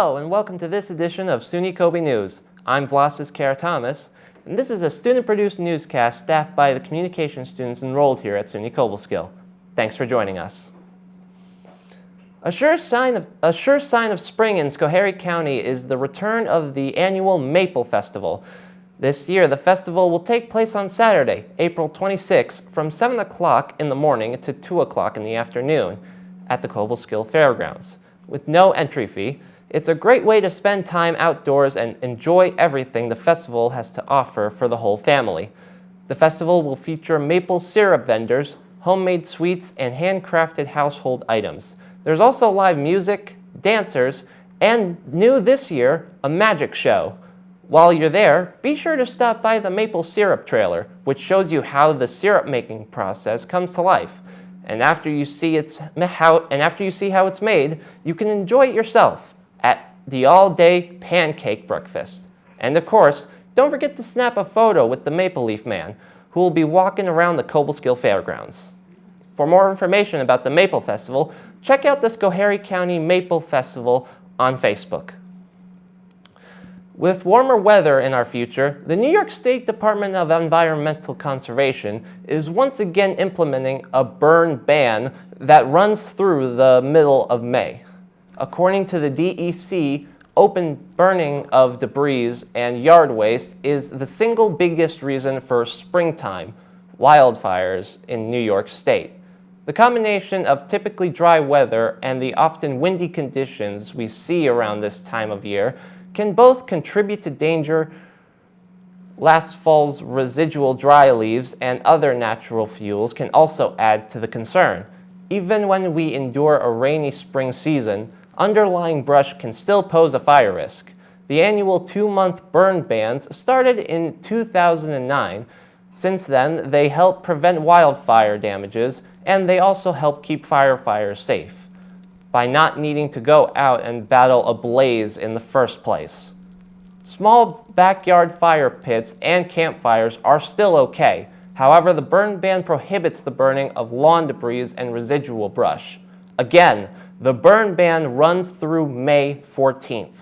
Hello and welcome to this edition of SUNY Coby News. I'm Vlasis Thomas, and this is a student-produced newscast staffed by the communication students enrolled here at SUNY Cobleskill. Thanks for joining us. A sure sign of spring in Schoharie County is the return of the annual Maple Festival. This year, the festival will take place on Saturday, April 26, from 7 o'clock in the morning to 2 o'clock in the afternoon at the Cobleskill Fairgrounds. With no entry fee, it's a great way to spend time outdoors and enjoy everything the festival has to offer for the whole family. The festival will feature maple syrup vendors, homemade sweets, and handcrafted household items. There's also live music, dancers, and new this year, a magic show. While you're there, be sure to stop by the maple syrup trailer, which shows you how the syrup making process comes to life. And after you see how it's made, you can enjoy it yourself at the all-day pancake breakfast. And of course, don't forget to snap a photo with the Maple Leaf Man, who will be walking around the Cobleskill Fairgrounds. For more information about the Maple Festival, check out the Schoharie County Maple Festival on Facebook. With warmer weather in our future, the New York State Department of Environmental Conservation is once again implementing a burn ban that runs through the middle of May. According to the DEC, open burning of debris and yard waste is the single biggest reason for springtime wildfires in New York State. The combination of typically dry weather and the often windy conditions we see around this time of year can both contribute to danger. Last fall's residual dry leaves and other natural fuels can also add to the concern. Even when we endure a rainy spring season, underlying brush can still pose a fire risk. The annual 2-month burn bans started in 2009. Since then, they help prevent wildfire damages, and they also help keep firefighters safe by not needing to go out and battle a blaze in the first place. Small backyard fire pits and campfires are still okay. However, the burn ban prohibits the burning of lawn debris and residual brush. Again, the burn ban runs through May 14th.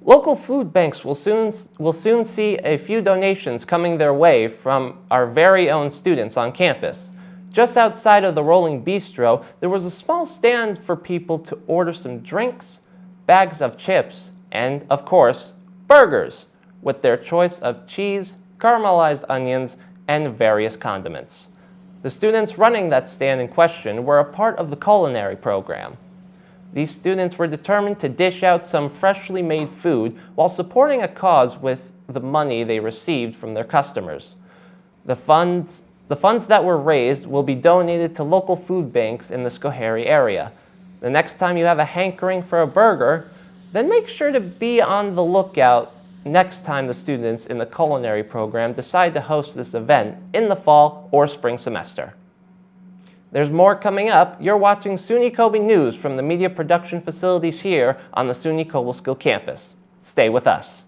Local food banks will soon see a few donations coming their way from our very own students on campus. Just outside of the Rolling Bistro, there was a small stand for people to order some drinks, bags of chips, and, of course, burgers, with their choice of cheese, caramelized onions, and various condiments. The students running that stand in question were a part of the culinary program. These students were determined to dish out some freshly made food while supporting a cause with the money they received from their customers. The funds that were raised will be donated to local food banks in the Schoharie area. The next time you have a hankering for a burger, then make sure to be on the lookout next time the students in the culinary program decide to host this event in the fall or spring semester. There's more coming up. You're watching SUNY Coby News from the media production facilities here on the SUNY Cobleskill campus. Stay with us.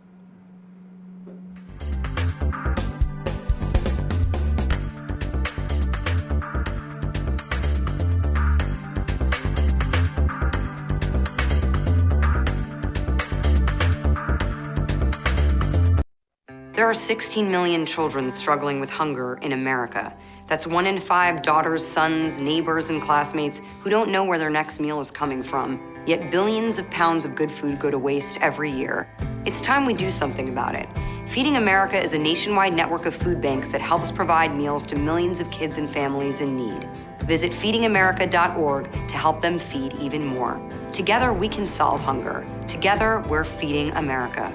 There are 16 million children struggling with hunger in America. That's 1 in 5 daughters, sons, neighbors, and classmates who don't know where their next meal is coming from. Yet billions of pounds of good food go to waste every year. It's time we do something about it. Feeding America is a nationwide network of food banks that helps provide meals to millions of kids and families in need. Visit feedingamerica.org to help them feed even more. Together, we can solve hunger. Together, we're feeding America.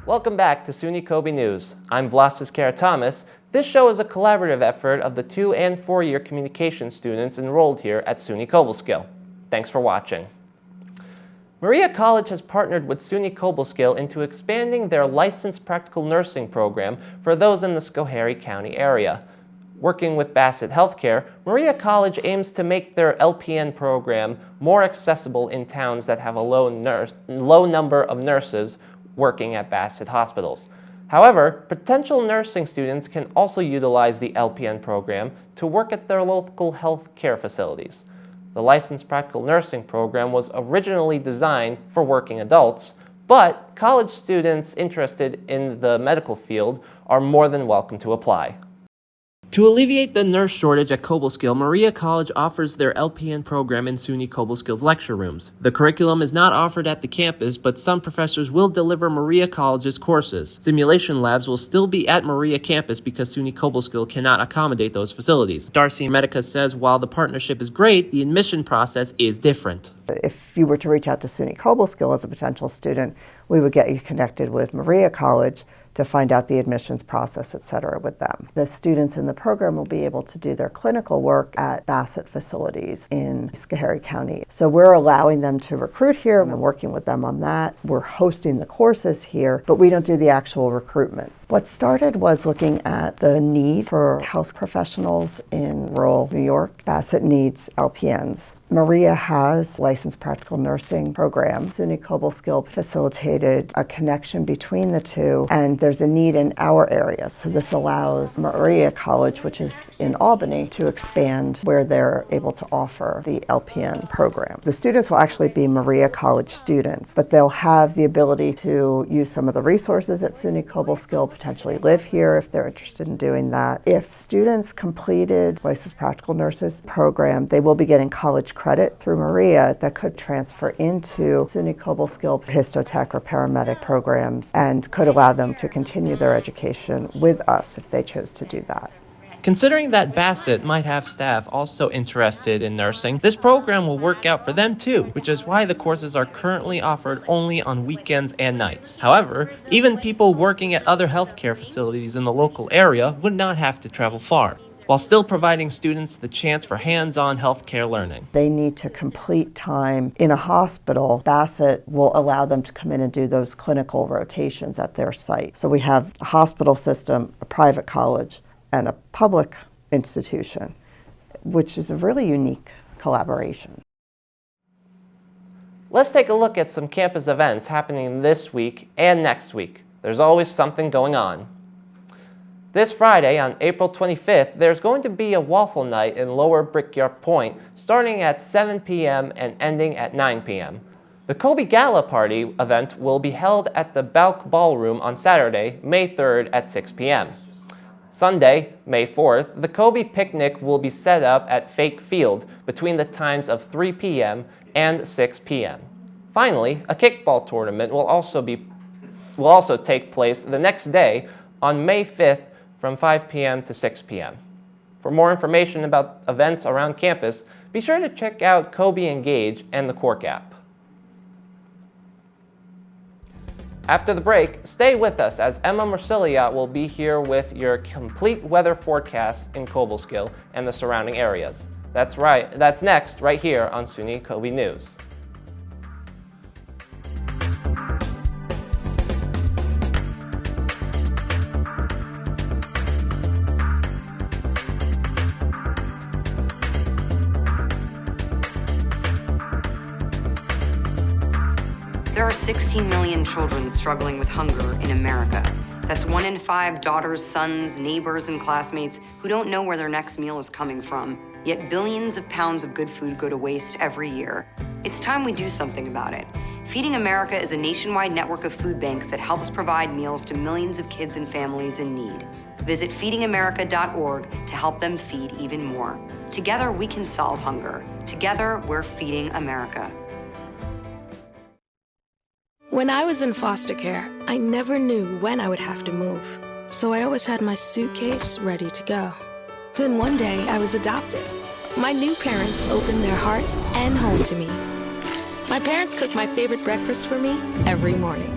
Welcome back to SUNY Coby News. I'm Vlasis Thomas. This show is a collaborative effort of the 2- and 4-year communication students enrolled here at SUNY Cobleskill. Thanks for watching. Maria College has partnered with SUNY Cobleskill into expanding their licensed practical nursing program for those in the Schoharie County area. Working with Bassett Healthcare, Maria College aims to make their LPN program more accessible in towns that have a low number of nurses working at Bassett hospitals. However, potential nursing students can also utilize the LPN program to work at their local health care facilities. The Licensed Practical Nursing program was originally designed for working adults, but college students interested in the medical field are more than welcome to apply. To alleviate the nurse shortage at Cobleskill, Maria College offers their LPN program in SUNY Cobleskill's lecture rooms. The curriculum is not offered at the campus, but some professors will deliver Maria College's courses. Simulation labs will still be at Maria campus because SUNY Cobleskill cannot accommodate those facilities. Darcy Medica says while the partnership is great, the admission process is different. If you were to reach out to SUNY Cobleskill as a potential student, we would get you connected with Maria College to find out the admissions process, et cetera, with them. The students in the program will be able to do their clinical work at Bassett facilities in Schoharie County. So we're allowing them to recruit here and working with them on that. We're hosting the courses here, but we don't do the actual recruitment. What started was looking at the need for health professionals in rural New York. Bassett needs LPNs. Maria has licensed practical nursing program. SUNY Cobleskill facilitated a connection between the two, and there's a need in our area. So this allows Maria College, which is in Albany, to expand where they're able to offer the LPN program. The students will actually be Maria College students, but they'll have the ability to use some of the resources at SUNY Cobleskill, potentially live here if they're interested in doing that. If students completed licensed practical nurses program, they will be getting college credit through Maria that could transfer into SUNY Cobleskill histotech or paramedic programs and could allow them to continue their education with us if they chose to do that. Considering that Bassett might have staff also interested in nursing, this program will work out for them too, which is why the courses are currently offered only on weekends and nights. However, even people working at other healthcare facilities in the local area would not have to travel far, while still providing students the chance for hands-on healthcare learning. They need to complete time in a hospital. Bassett will allow them to come in and do those clinical rotations at their site. So we have a hospital system, a private college, and a public institution, which is a really unique collaboration. Let's take a look at some campus events happening this week and next week. There's always something going on. This Friday, on April 25th, there's going to be a waffle night in Lower Brickyard Point, starting at 7 p.m. and ending at 9 p.m. The Coby Gala Party event will be held at the Balk Ballroom on Saturday, May 3rd at 6 p.m. Sunday, May 4th, the Coby Picnic will be set up at Fake Field between the times of 3 p.m. and 6 p.m. Finally, a kickball tournament will also take place the next day on May 5th from 5 p.m. to 6 p.m. For more information about events around campus, be sure to check out Coby Engage and the Quark app. After the break, stay with us as Emma Marsilia will be here with your complete weather forecast in Cobleskill and the surrounding areas. That's next, right here on SUNY Coby News. There are 16 million children struggling with hunger in America. That's 1 in 5 daughters, sons, neighbors, and classmates who don't know where their next meal is coming from. Yet billions of pounds of good food go to waste every year. It's time we do something about it. Feeding America is a nationwide network of food banks that helps provide meals to millions of kids and families in need. Visit feedingamerica.org to help them feed even more. Together, we can solve hunger. Together, we're feeding America. When I was in foster care, I never knew when I would have to move, so I always had my suitcase ready to go. Then one day, I was adopted. My new parents opened their hearts and home to me. My parents cook my favorite breakfast for me every morning.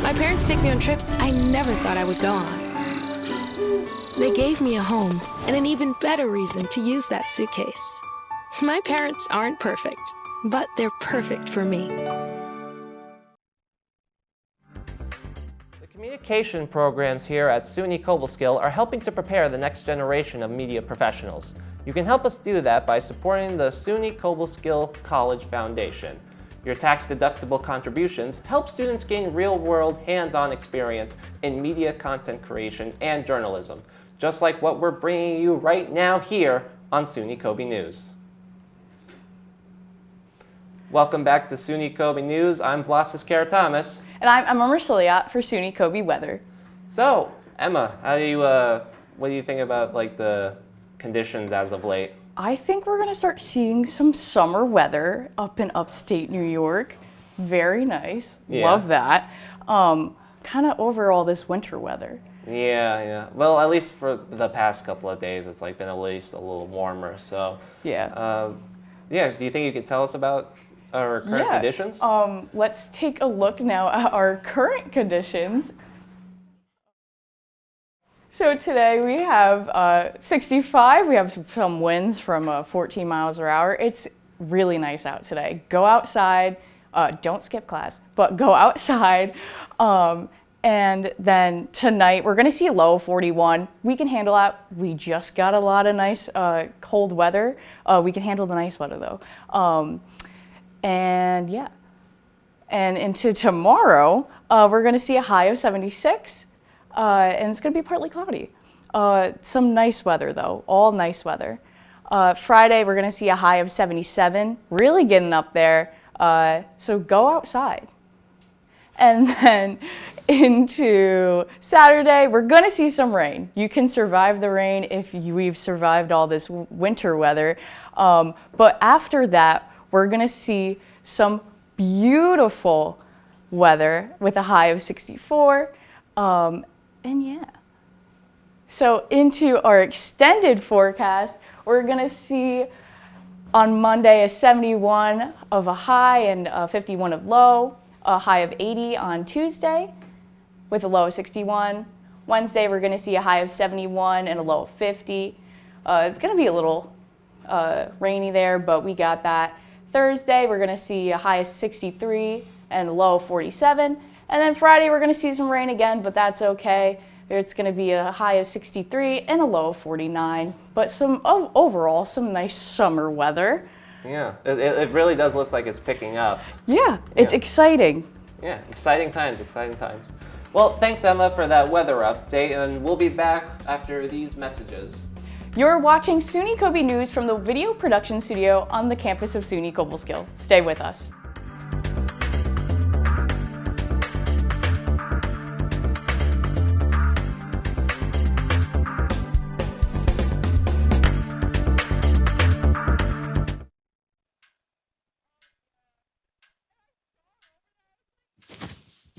My parents take me on trips I never thought I would go on. They gave me a home and an even better reason to use that suitcase. My parents aren't perfect, but they're perfect for me. The Communication programs here at SUNY Cobleskill are helping to prepare the next generation of media professionals. You can help us do that by supporting the SUNY Cobleskill College Foundation. Your tax-deductible contributions help students gain real-world, hands-on experience in media content creation and journalism, just like what we're bringing you right now here on SUNY Coby News. Welcome back to SUNY Coby News. I'm Vlasis Thomas. And I'm Emma Marceliot for SUNY Coby Weather. So, Emma, what do you think about the conditions as of late? I think we're going to start seeing some summer weather up in upstate New York. Very nice. Yeah. Love that. Kind of over all this winter weather. Yeah. Well, at least for the past couple of days, it's been at least a little warmer. So, Yeah. do you think you could tell us about our current conditions? Let's take a look now at our current conditions. So today we have 65. We have some winds from 14 miles per hour. It's really nice out today. Go outside. Don't skip class, but go outside. And then tonight we're going to see a low of 41. We can handle that. We just got a lot of nice cold weather. We can handle the nice weather though. And yeah. And into tomorrow, we're going to see a high of 76. And it's going to be partly cloudy. Some nice weather, though. All nice weather. Friday, we're going to see a high of 77. Really getting up there. So go outside. And then into Saturday, we're going to see some rain. You can survive the rain if we've survived all this winter weather. But after that, we're going to see some beautiful weather with a high of 64. And yeah. So into our extended forecast, we're going to see on Monday a 71 of a high and a 51 of low, a high of 80 on Tuesday with a low of 61. Wednesday, we're going to see a high of 71 and a low of 50. It's going to be a little rainy there, but we got that. Thursday, we're going to see a high of 63 and a low of 47. And then Friday, we're going to see some rain again, but that's okay. It's going to be a high of 63 and a low of 49. But overall, some nice summer weather. Yeah, it really does look like it's picking up. Yeah, it's exciting. Yeah, exciting times. Well, thanks, Emma, for that weather update, and we'll be back after these messages. You're watching SUNY Coby News from the video production studio on the campus of SUNY Cobleskill. Stay with us.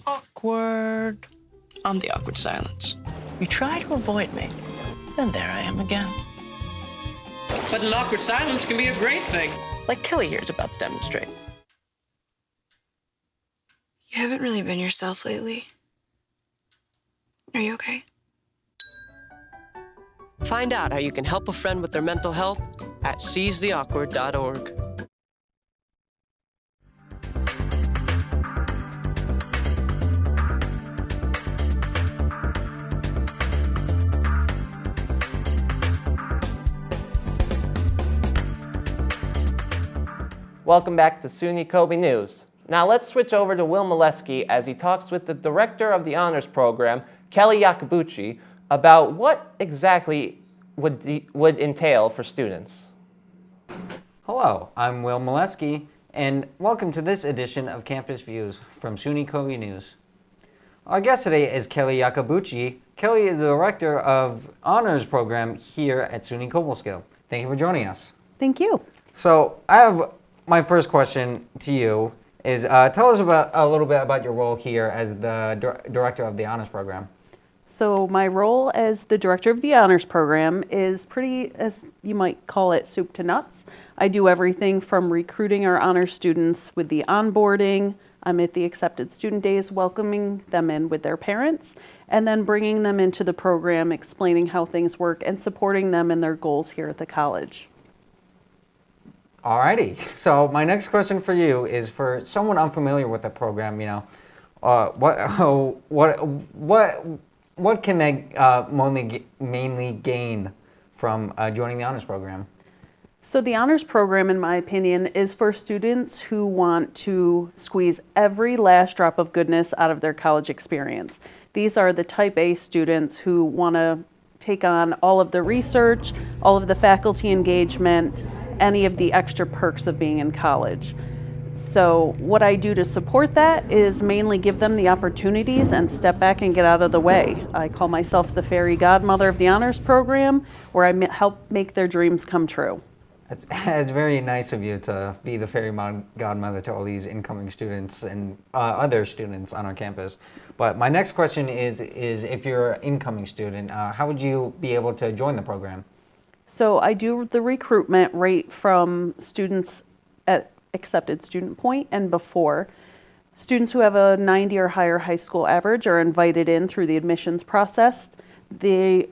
Awkward. I'm the awkward silence. You try to avoid me, then there I am again. But an awkward silence can be a great thing. Like Kelly here is about to demonstrate. You haven't really been yourself lately. Are you okay? Find out how you can help a friend with their mental health at seizetheawkward.org. Welcome back to SUNY Coby News. Now let's switch over to Will Molesky as he talks with the director of the honors program, Kelly Yakabuchi, about what exactly would entail for students. Hello, I'm Will Molesky, and welcome to this edition of Campus Views from SUNY Coby News. Our guest today is Kelly Yakabuchi. Kelly is the director of honors program here at SUNY Cobleskill. Thank you for joining us. Thank you. So I have my first question to you is tell us a little bit about your role here as the director of the honors program. So my role as the director of the honors program is pretty, as you might call it, soup to nuts. I do everything from recruiting our honors students with the onboarding. I'm at the accepted student days, welcoming them in with their parents, and then bringing them into the program, explaining how things work, and supporting them in their goals here at the college. Alrighty, so my next question for you is for someone unfamiliar with the program, what can they mainly gain from joining the honors program? So the honors program, in my opinion, is for students who want to squeeze every last drop of goodness out of their college experience. These are the type A students who want to take on all of the research, all of the faculty engagement, any of the extra perks of being in college. So what I do to support that is mainly give them the opportunities and step back and get out of the way. I call myself the fairy godmother of the honors program, where I help make their dreams come true. It's very nice of you to be the fairy godmother to all these incoming students and other students on our campus. But my next question is if you're an incoming student, how would you be able to join the program? So I do the recruitment right from students at accepted student point and before. Students who have a 90 or higher high school average are invited in through the admissions process. They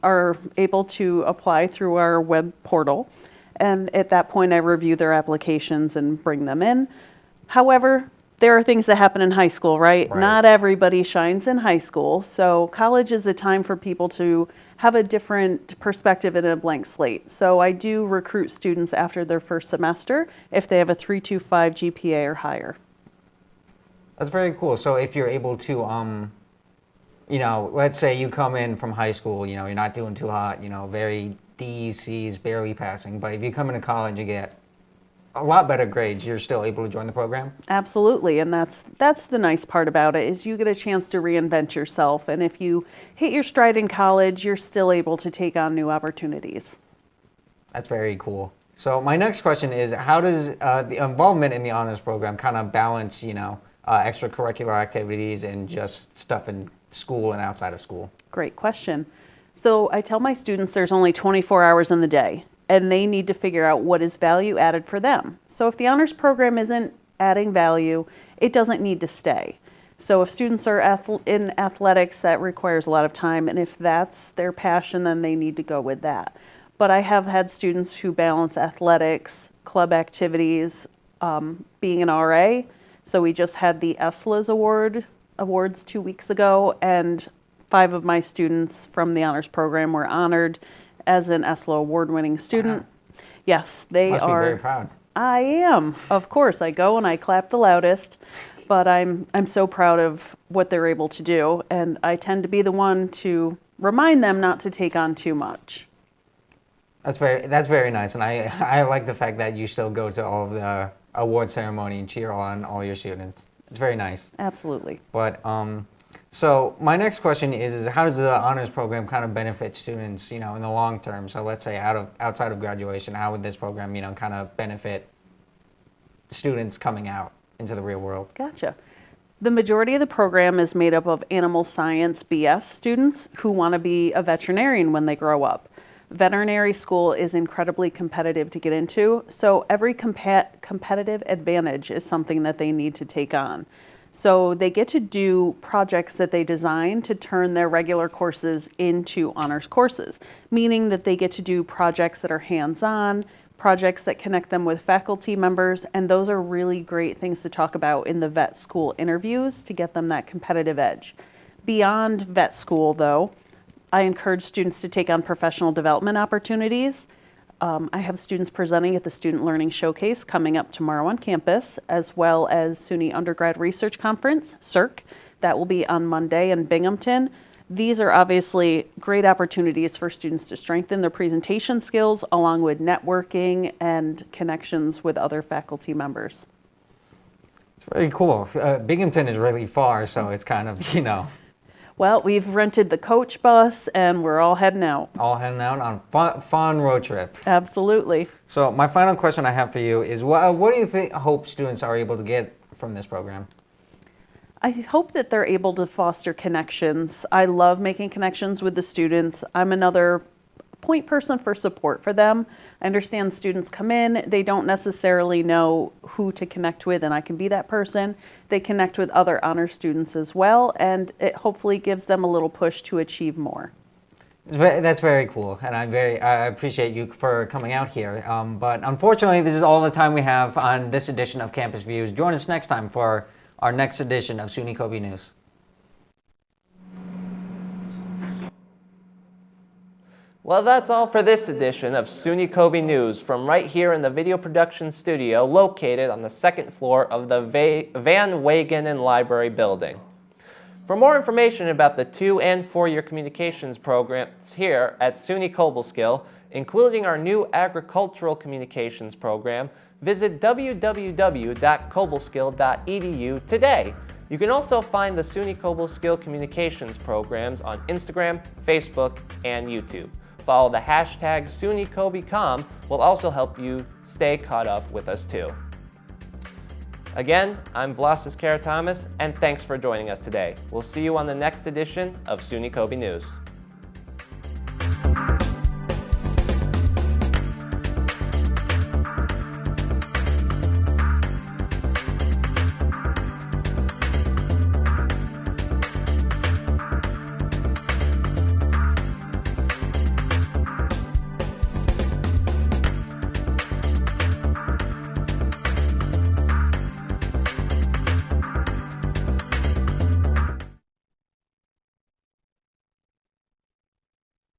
are able to apply through our web portal. And at that point, I review their applications and bring them in. However, there are things that happen in high school, right? Not everybody shines in high school. So college is a time for people to have a different perspective and a blank slate. So I do recruit students after their first semester if they have a 3.25 GPA or higher. That's very cool. So if you're able to, let's say you come in from high school, you're not doing too hot, very D's, C's, barely passing. But if you come into college and get a lot better grades, you're still able to join the program? Absolutely, and that's the nice part about it, is you get a chance to reinvent yourself. And if you hit your stride in college, you're still able to take on new opportunities. That's very cool. So my next question is, how does the involvement in the honors program kind of balance, extracurricular activities and just stuff in school and outside of school? Great question. So I tell my students there's only 24 hours in the day, and they need to figure out what is value added for them. So if the honors program isn't adding value, it doesn't need to stay. So if students are in athletics, that requires a lot of time, and if that's their passion, then they need to go with that. But I have had students who balance athletics, club activities, being an RA. So we just had the ESLA's awards 2 weeks ago, and 5 of my students from the honors program were honored as an ESLA award-winning student. Wow. Yes, they Must are. Be very proud. I am, of course. I go and I clap the loudest, but I'm so proud of what they're able to do, and I tend to be the one to remind them not to take on too much. That's very nice, and I like the fact that you still go to all of the award ceremony and cheer on all your students. It's very nice. Absolutely. But so my next question is how does the honors program kind of benefit students, in the long term? So let's say outside of graduation, how would this program, kind of benefit students coming out into the real world? Gotcha. The majority of the program is made up of animal science BS students who want to be a veterinarian when they grow up. Veterinary school is incredibly competitive to get into, so every competitive advantage is something that they need to take on. So they get to do projects that they design to turn their regular courses into honors courses, meaning that they get to do projects that are hands-on, projects that connect them with faculty members, and those are really great things to talk about in the vet school interviews to get them that competitive edge. Beyond vet school, though, I encourage students to take on professional development opportunities. I have students presenting at the Student Learning Showcase coming up tomorrow on campus, as well as SUNY Undergrad Research Conference, CERC. That will be on Monday in Binghamton. These are obviously great opportunities for students to strengthen their presentation skills, along with networking and connections with other faculty members. It's very cool. Binghamton is really far, so it's kind of, Well, we've rented the coach bus, and we're all heading out. All heading out on a fun road trip. Absolutely. So my final question I have for you is, what do you hope students are able to get from this program? I hope that they're able to foster connections. I love making connections with the students. I'm another point person for support for them. I understand students come in, they don't necessarily know who to connect with, and I can be that person. They connect with other honor students as well, and it hopefully gives them a little push to achieve more. That's very cool, and I appreciate you for coming out here. But unfortunately, this is all the time we have on this edition of Campus Views. Join us next time for our next edition of SUNY Coby News. Well, that's all for this edition of SUNY Coby News from right here in the video production studio located on the second floor of the Van Wagenen Library building. For more information about the 2- and 4-year communications programs here at SUNY Cobleskill, including our new agricultural communications program, visit www.cobleskill.edu today. You can also find the SUNY Cobleskill communications programs on Instagram, Facebook, and YouTube. Follow the hashtag SUNYCobyCom will also help you stay caught up with us too. Again, I'm Vlasis Thomas, and thanks for joining us today. We'll see you on the next edition of SUNY Coby News.